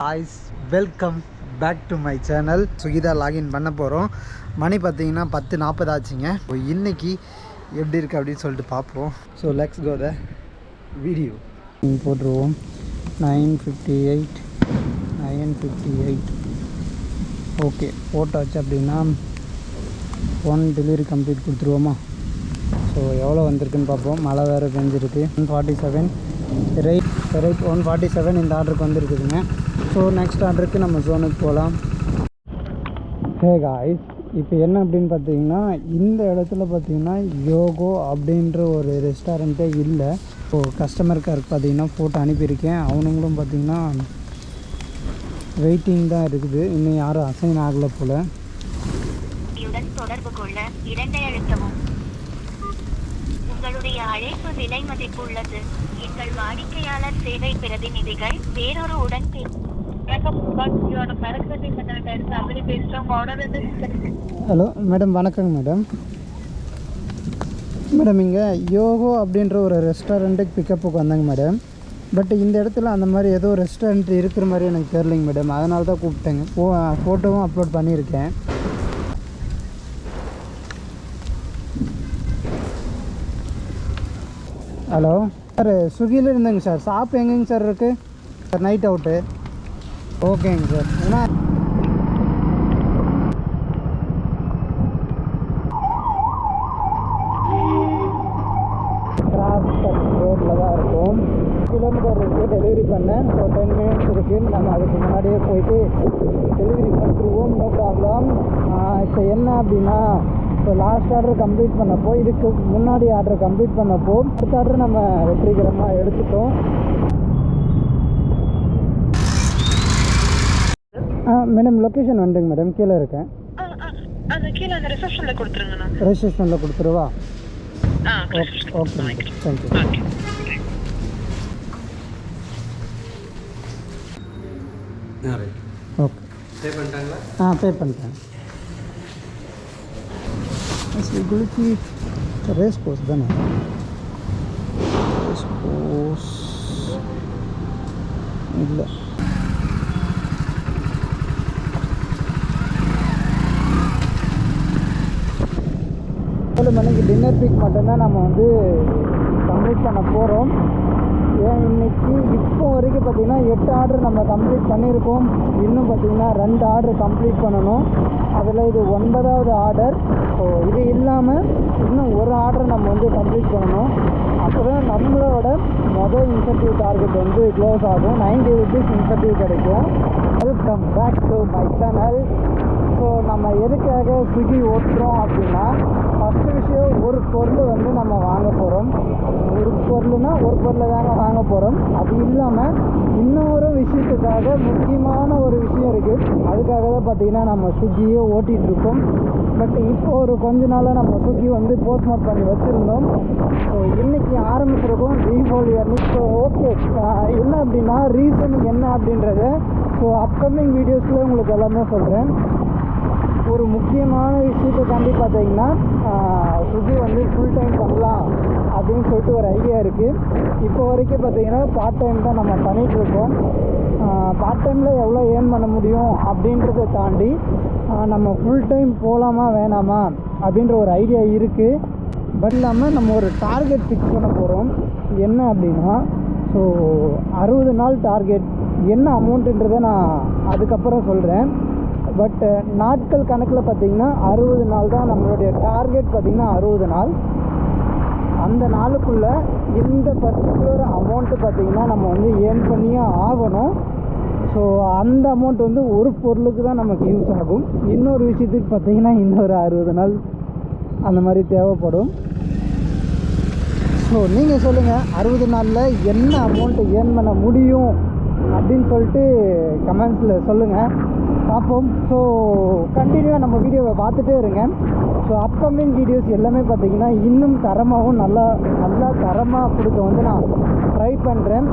guys, welcome back to my channel. Sugitha login பண்ண போகிறோம். மணி பார்த்தீங்கன்னா 10:40 ஆச்சுங்க. இன்னைக்கு எப்படி இருக்குது அப்படின்னு சொல்லிட்டு பார்ப்போம். So let's go the video. போட்டுருவோம் 9:58 ஓகே போட்டாச்சு. அப்படின்னா 1 டெலிவரி கம்ப்ளீட் கொடுத்துருவோமா? ஸோ எவ்வளோ வந்திருக்குன்னு பார்ப்போம். மழை வேறு பெஞ்சிருக்கு. 147 ரைட் 147 இந்த ஆர்டருக்கு வந்துருக்குதுங்க. ஸோ நெக்ஸ்ட் ஆர்டருக்கு நம்ம ஜோனுக்கு போகலாம். ஹே காய்ஸ், இப்போ என்ன அப்படின்னு பார்த்தீங்கன்னா இந்த இடத்துல பார்த்தீங்கன்னா யோகோ அப்படின்ற ஒரு ரெஸ்டாரண்ட்டே இல்லை. ஸோ கஸ்டமர் கேருக்கு பார்த்தீங்கன்னா ஃபோட்டோ அனுப்பியிருக்கேன். அவனுங்களும் பார்த்தீங்கன்னா வெயிட்டிங் தான் இருக்குது. இன்னும் யாரும் அசைன் ஆகலை போல். தொடர்பு கொள்ள இரண்டை அழுத்தவும். உங்களுடைய அழைப்பு விலை மதிப்பு உள்ளது. எங்கள் வாடிக்கையாளர் சேவை பிரதிநிதிகள் வேறொரு உடன் ஹலோ மேடம், வணக்கங்க மேடம். மேடம் இங்கே யோகோ அப்படின்ற ஒரு ரெஸ்டாரண்ட்டுக்கு பிக்கப்புக்கு வந்தாங்க மேடம். பட் இந்த இடத்துல அந்த மாதிரி ஏதோ ரெஸ்டாரண்ட் இருக்கிற மாதிரி எனக்கு தெரியலைங்க மேடம். அதனால தான் கூப்பிட்டேங்க. ஃபோட்டோவும் அப்லோட் பண்ணியிருக்கேன். ஹலோ சார், ஸ்விக்கியில் இருந்தேங்க சார். ஷாப் எங்கேங்க சார் இருக்குது சார்? Night out. ஓகேங்க சார். ஏன்னா ரோட்டில் தான் இருக்கும். கிலோமீட்டர் இருக்குது. டெலிவரி பண்ணேன். ஸோ 10 minutes இருக்குது. நம்ம அதுக்கு முன்னாடியே போயிட்டு டெலிவரி பண்ணிட்டுருவோம். No problem. இப்போ என்ன அப்படின்னா, இப்போ லாஸ்ட் ஆர்டர் கம்ப்ளீட் பண்ணப்போ, இதுக்கு முன்னாடி ஆர்டர் கம்ப்ளீட் பண்ணப்போ அடுத்த ஆர்டர் நம்ம வெற்றிகரமாக எடுத்துட்டோம். மேடம் லொக்கேஷன் வந்துங்க மேடம். கீழே இருக்கேன். ரிசப்ஷனில் கொடுத்துருவா? Okay thank you. ஓகே பே பண்ணிட்டாங்களா? பே பண்ணிட்டேன். குளிச்சு ரேஸ் கோர்ஸ் தானே? ரேஸ் கோர்ஸ் இல்லை. 7 மணிக்கு டின்னர் பீக் மட்டும்தான் நம்ம வந்து கம்ப்ளீட் பண்ண போகிறோம். ஏன் இன்னைக்கு இப்போ வரைக்கும் பார்த்திங்கன்னா 8 ஆர்டர் நம்ம கம்ப்ளீட் பண்ணியிருக்கோம். இன்னும் பார்த்திங்கன்னா 2 ஆர்டர் கம்ப்ளீட் பண்ணணும். அதில் இது 9வது ஆர்டர். ஸோ இது இல்லாமல் இன்னும் ஒரு ஆர்டர் நம்ம வந்து கம்ப்ளீட் பண்ணணும். அப்போ தான் நம்மளோட மொதல் இன்சென்டிவ் டார்கெட் வந்து க்ளோஸ் ஆகும். 90 rupees இன்சென்டிவ் கிடைக்கும். Welcome back to my channel. So நம்ம எதுக்காக ஸ்விக்கி ஓட்டுறோம் அப்படின்னா, ஃபஸ்ட்டு விஷயம் ஒரு பொருள் வந்து நம்ம வாங்க போகிறோம். ஒரு பொருள்னா ஒரு பொருளை தாங்க வாங்க போகிறோம். அது இல்லாமல் இன்னொரு விஷயத்துக்காக முக்கியமான ஒரு விஷயம் இருக்குது. அதுக்காக தான் பார்த்திங்கன்னா நம்ம ஸ்விக்கியை ஓட்டிகிட்ருக்கோம். பட் இப்போ ஒரு கொஞ்ச நாளாக நம்ம ஸ்விக்கி வந்து போஸ்ட்மார்ட் பண்ணி வச்சுருந்தோம். ஸோ இன்றைக்கி ஆரம்பிச்சிருக்கோம் தீபாவளி அன்னைக்கு. ஸோ ஓகே, என்ன அப்படின்னா ரீசன் என்ன அப்படின்றத ஸோ அப்கமிங் வீடியோஸில் உங்களுக்கு எல்லாமே சொல்கிறேன். ஒரு முக்கியமான விஷயத்துக்காண்டி பார்த்தீங்கன்னா ஸ்விக்கி வந்து ஃபுல் டைம் பண்ணலாம் அப்படின்னு சொல்லிட்டு ஒரு ஐடியா இருக்குது. இப்போ வரைக்கும் பார்த்தீங்கன்னா பார்ட் டைம் தான் நம்ம பண்ணிகிட்ருக்கோம். பார்ட் டைமில் எவ்வளோ ஏர்ன் பண்ண முடியும் அப்படின்றத தாண்டி நம்ம ஃபுல் டைம் போகலாமா வேணாமா அப்படின்ற ஒரு ஐடியா இருக்குது. பட் இல்லாமல் நம்ம ஒரு டார்கெட் ஃபிக்ஸ் பண்ண போகிறோம். என்ன அப்படின்னா, ஸோ 60 நாள் டார்கெட். என்ன அமௌண்ட்டுன்றதை நான் அதுக்கப்புறம் சொல்கிறேன். பட் நாட்கள் கணக்கில் பார்த்திங்கன்னா 60 நாள் தான் நம்மளுடைய டார்கெட். பார்த்திங்கன்னா 60 நாள். அந்த நாளுக்குள்ளே இந்த பர்டிகுலர் அமௌண்ட்டு பார்த்திங்கன்னா நம்ம வந்து ஏர்ன் பண்ணியே ஆகணும். ஸோ அந்த அமௌண்ட் வந்து ஒரு பொருளுக்கு தான் நமக்கு யூஸ் ஆகும். இன்னொரு விஷயத்துக்கு பார்த்திங்கன்னா இன்னொரு 60 நாள் அந்த மாதிரி தேவைப்படும். ஸோ நீங்கள் சொல்லுங்கள், 60 நாளில் என்ன அமௌண்ட்டு ஏர்ன் பண்ண முடியும் அப்படின்னு சொல்லிட்டு கமெண்ட்ஸில் சொல்லுங்கள், பார்ப்போம். ஸோ கண்டினியூவாக நம்ம வீடியோவை பார்த்துட்டே இருங்க. ஸோ அப்கமிங் வீடியோஸ் எல்லாமே பார்த்திங்கன்னா இன்னும் தரமாகவும் நல்லா தரமாக கொடுக்க வந்து நான் ட்ரை பண்ணுறேன்.